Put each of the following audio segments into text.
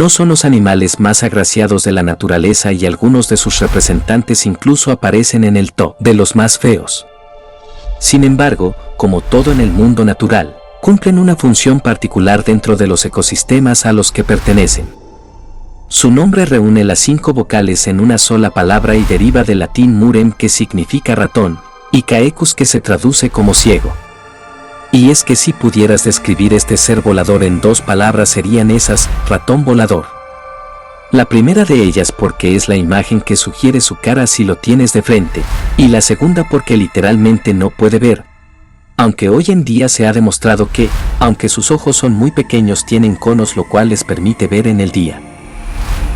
No son los animales más agraciados de la naturaleza y algunos de sus representantes incluso aparecen en el top de los más feos. Sin embargo, como todo en el mundo natural, cumplen una función particular dentro de los ecosistemas a los que pertenecen. Su nombre reúne las 5 vocales en una sola palabra y deriva del latín murem, que significa ratón, y caecus, que se traduce como ciego. Y es que si pudieras describir este ser volador en 2 palabras serían esas: ratón volador. La primera de ellas porque es la imagen que sugiere su cara si lo tienes de frente, y la segunda porque literalmente no puede ver. Aunque hoy en día se ha demostrado que, aunque sus ojos son muy pequeños, tienen conos, lo cual les permite ver en el día.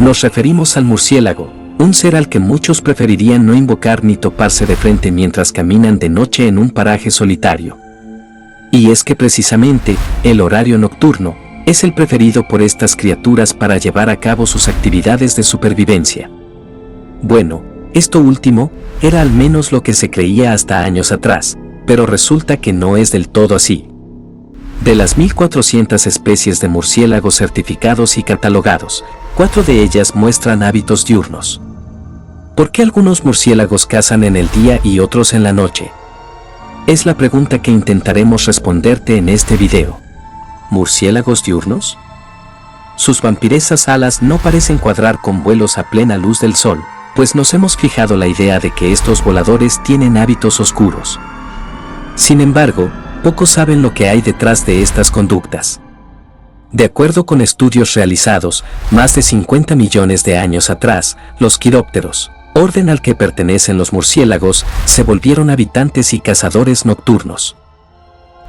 Nos referimos al murciélago, un ser al que muchos preferirían no invocar ni toparse de frente mientras caminan de noche en un paraje solitario. Y es que precisamente, el horario nocturno es el preferido por estas criaturas para llevar a cabo sus actividades de supervivencia. Bueno, esto último era al menos lo que se creía hasta años atrás, pero resulta que no es del todo así. De las 1.400 especies de murciélagos certificados y catalogados, 4 de ellas muestran hábitos diurnos. ¿Por qué algunos murciélagos cazan en el día y otros en la noche? Es la pregunta que intentaremos responderte en este video. ¿Murciélagos diurnos? Sus vampirescas alas no parecen cuadrar con vuelos a plena luz del sol, pues nos hemos fijado la idea de que estos voladores tienen hábitos oscuros. Sin embargo, pocos saben lo que hay detrás de estas conductas. De acuerdo con estudios realizados, más de 50 millones de años atrás, los quirópteros, orden al que pertenecen los murciélagos, se volvieron habitantes y cazadores nocturnos.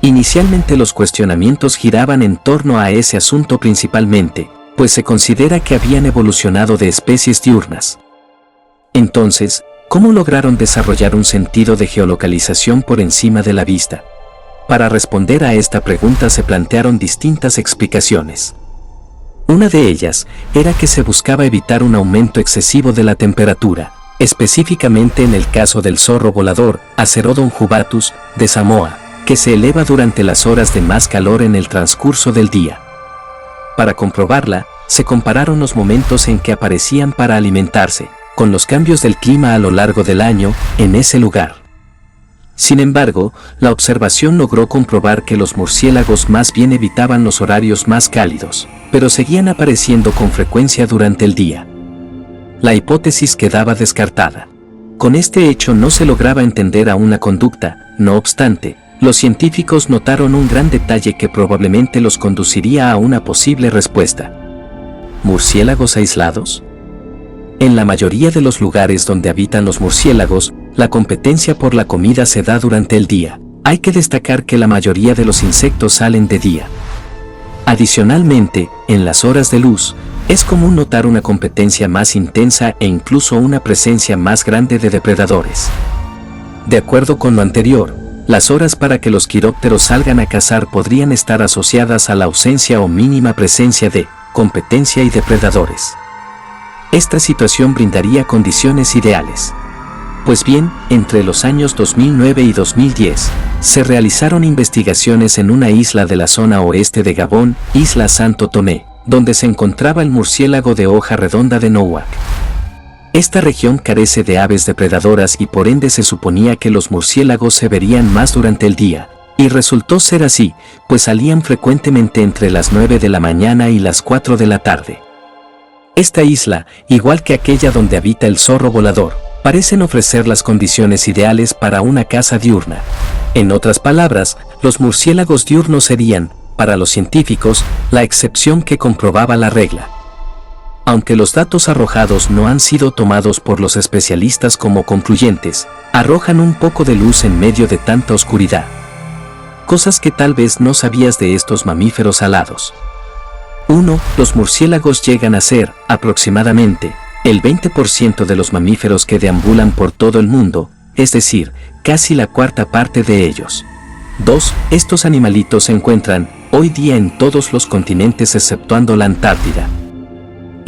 Inicialmente los cuestionamientos giraban en torno a ese asunto principalmente, pues se considera que habían evolucionado de especies diurnas. Entonces, ¿cómo lograron desarrollar un sentido de geolocalización por encima de la vista? Para responder a esta pregunta se plantearon distintas explicaciones. Una de ellas era que se buscaba evitar un aumento excesivo de la temperatura, específicamente en el caso del zorro volador, Acerotodon jubatus, de Samoa, que se eleva durante las horas de más calor en el transcurso del día. Para comprobarla, se compararon los momentos en que aparecían para alimentarse, con los cambios del clima a lo largo del año en ese lugar. Sin embargo, la observación logró comprobar que los murciélagos más bien evitaban los horarios más cálidos, pero seguían apareciendo con frecuencia durante el día. La hipótesis quedaba descartada. Con este hecho no se lograba entender a una conducta. No obstante, los científicos notaron un gran detalle que probablemente los conduciría a una posible respuesta. ¿Murciélagos aislados? En la mayoría de los lugares donde habitan los murciélagos, la competencia por la comida se da durante el día. Hay que destacar que la mayoría de los insectos salen de día. Adicionalmente, en las horas de luz, es común notar una competencia más intensa e incluso una presencia más grande de depredadores. De acuerdo con lo anterior, las horas para que los quirópteros salgan a cazar podrían estar asociadas a la ausencia o mínima presencia de competencia y depredadores. Esta situación brindaría condiciones ideales. Pues bien, entre los años 2009 y 2010, se realizaron investigaciones en una isla de la zona oeste de Gabón, Isla Santo Tomé, donde se encontraba el murciélago de hoja redonda de Nouak. Esta región carece de aves depredadoras y por ende se suponía que los murciélagos se verían más durante el día, y resultó ser así, pues salían frecuentemente entre las 9 de la mañana y las 4 de la tarde. Esta isla, igual que aquella donde habita el zorro volador, parecen ofrecer las condiciones ideales para una caza diurna. En otras palabras, los murciélagos diurnos serían, para los científicos, la excepción que comprobaba la regla. Aunque los datos arrojados no han sido tomados por los especialistas como concluyentes, arrojan un poco de luz en medio de tanta oscuridad. Cosas que tal vez no sabías de estos mamíferos alados. 1. Los murciélagos llegan a ser, aproximadamente, el 20% de los mamíferos que deambulan por todo el mundo, es decir, casi la cuarta parte de ellos. 2. Estos animalitos se encuentran, hoy día en todos los continentes exceptuando la Antártida.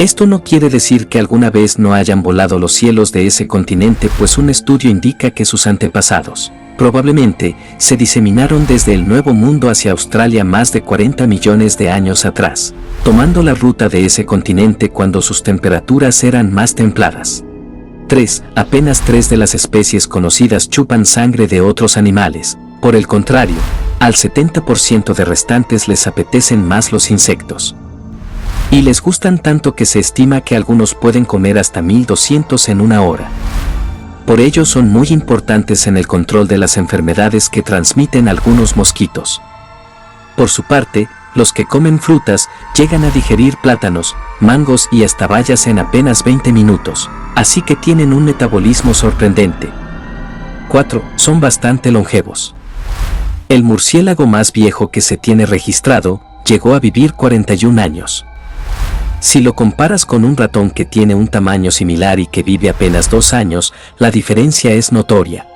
Esto no quiere decir que alguna vez no hayan volado los cielos de ese continente, pues un estudio indica que sus antepasados, probablemente, se diseminaron desde el Nuevo Mundo hacia Australia más de 40 millones de años atrás, tomando la ruta de ese continente cuando sus temperaturas eran más templadas. 3. Apenas 3 de las especies conocidas chupan sangre de otros animales. Por el contrario, al 70% de restantes les apetecen más los insectos. Y les gustan tanto que se estima que algunos pueden comer hasta 1200 en una hora. Por ello son muy importantes en el control de las enfermedades que transmiten algunos mosquitos. Por su parte, los que comen frutas llegan a digerir plátanos, mangos y hasta bayas en apenas 20 minutos, así que tienen un metabolismo sorprendente. 4. Son bastante longevos. El murciélago más viejo que se tiene registrado llegó a vivir 41 años. Si lo comparas con un ratón que tiene un tamaño similar y que vive apenas 2 años, la diferencia es notoria.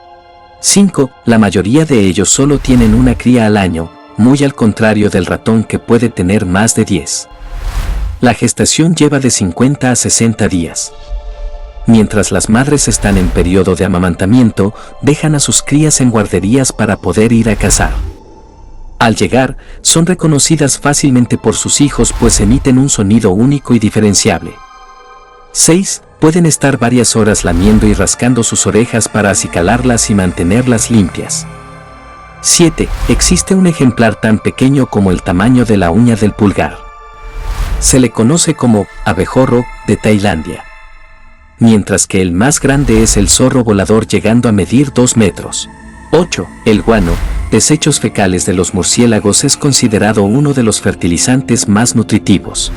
5. La mayoría de ellos solo tienen una cría al año, muy al contrario del ratón que puede tener más de 10. La gestación lleva de 50 a 60 días. Mientras las madres están en periodo de amamantamiento, dejan a sus crías en guarderías para poder ir a cazar. Al llegar, son reconocidas fácilmente por sus hijos pues emiten un sonido único y diferenciable. 6. Pueden estar varias horas lamiendo y rascando sus orejas para acicalarlas y mantenerlas limpias. 7. Existe un ejemplar tan pequeño como el tamaño de la uña del pulgar. Se le conoce como abejorro de Tailandia. Mientras que el más grande es el zorro volador llegando a medir 2 metros. 8. El guano, desechos fecales de los murciélagos, es considerado uno de los fertilizantes más nutritivos.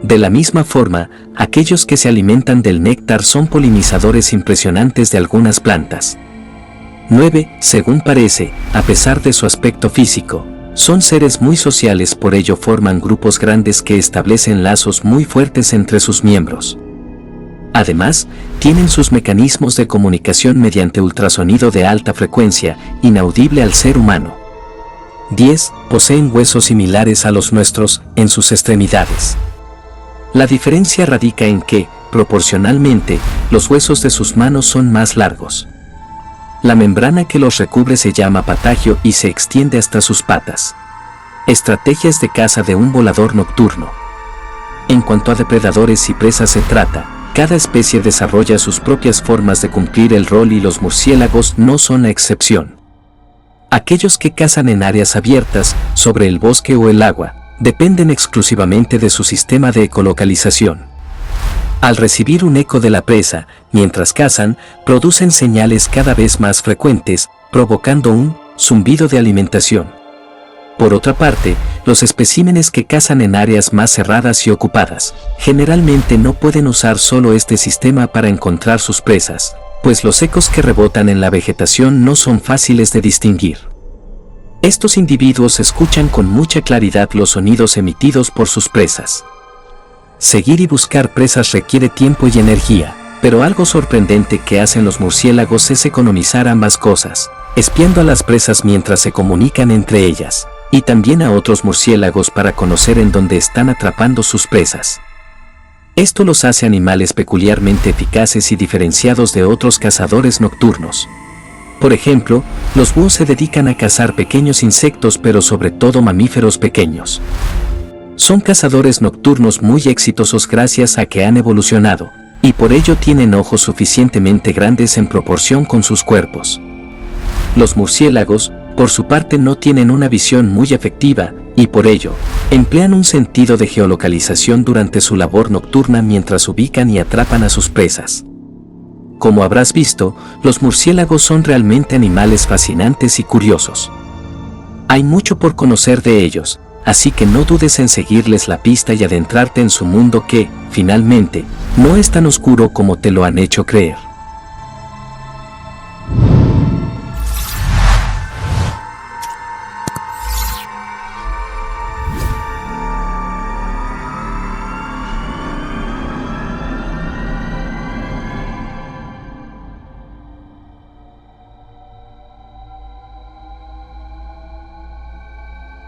De la misma forma, aquellos que se alimentan del néctar son polinizadores impresionantes de algunas plantas. 9. Según parece, a pesar de su aspecto físico, son seres muy sociales, por ello forman grupos grandes que establecen lazos muy fuertes entre sus miembros. Además, tienen sus mecanismos de comunicación mediante ultrasonido de alta frecuencia, inaudible al ser humano. 10. Poseen huesos similares a los nuestros en sus extremidades. La diferencia radica en que, proporcionalmente, los huesos de sus manos son más largos. La membrana que los recubre se llama patagio y se extiende hasta sus patas. Estrategias de caza de un volador nocturno. En cuanto a depredadores y presas se trata, cada especie desarrolla sus propias formas de cumplir el rol y los murciélagos no son la excepción. Aquellos que cazan en áreas abiertas, sobre el bosque o el agua, dependen exclusivamente de su sistema de ecolocalización. Al recibir un eco de la presa, mientras cazan, producen señales cada vez más frecuentes, provocando un zumbido de alimentación. Por otra parte, los especímenes que cazan en áreas más cerradas y ocupadas, generalmente no pueden usar solo este sistema para encontrar sus presas, pues los ecos que rebotan en la vegetación no son fáciles de distinguir. Estos individuos escuchan con mucha claridad los sonidos emitidos por sus presas. Seguir y buscar presas requiere tiempo y energía, pero algo sorprendente que hacen los murciélagos es economizar ambas cosas, espiando a las presas mientras se comunican entre ellas, y también a otros murciélagos para conocer en dónde están atrapando sus presas. Esto los hace animales peculiarmente eficaces y diferenciados de otros cazadores nocturnos. Por ejemplo, los búhos se dedican a cazar pequeños insectos, pero sobre todo mamíferos pequeños. Son cazadores nocturnos muy exitosos gracias a que han evolucionado, y por ello tienen ojos suficientemente grandes en proporción con sus cuerpos. Los murciélagos, por su parte, no tienen una visión muy efectiva, y por ello, emplean un sentido de geolocalización durante su labor nocturna mientras ubican y atrapan a sus presas. Como habrás visto, los murciélagos son realmente animales fascinantes y curiosos. Hay mucho por conocer de ellos, así que no dudes en seguirles la pista y adentrarte en su mundo que, finalmente, no es tan oscuro como te lo han hecho creer.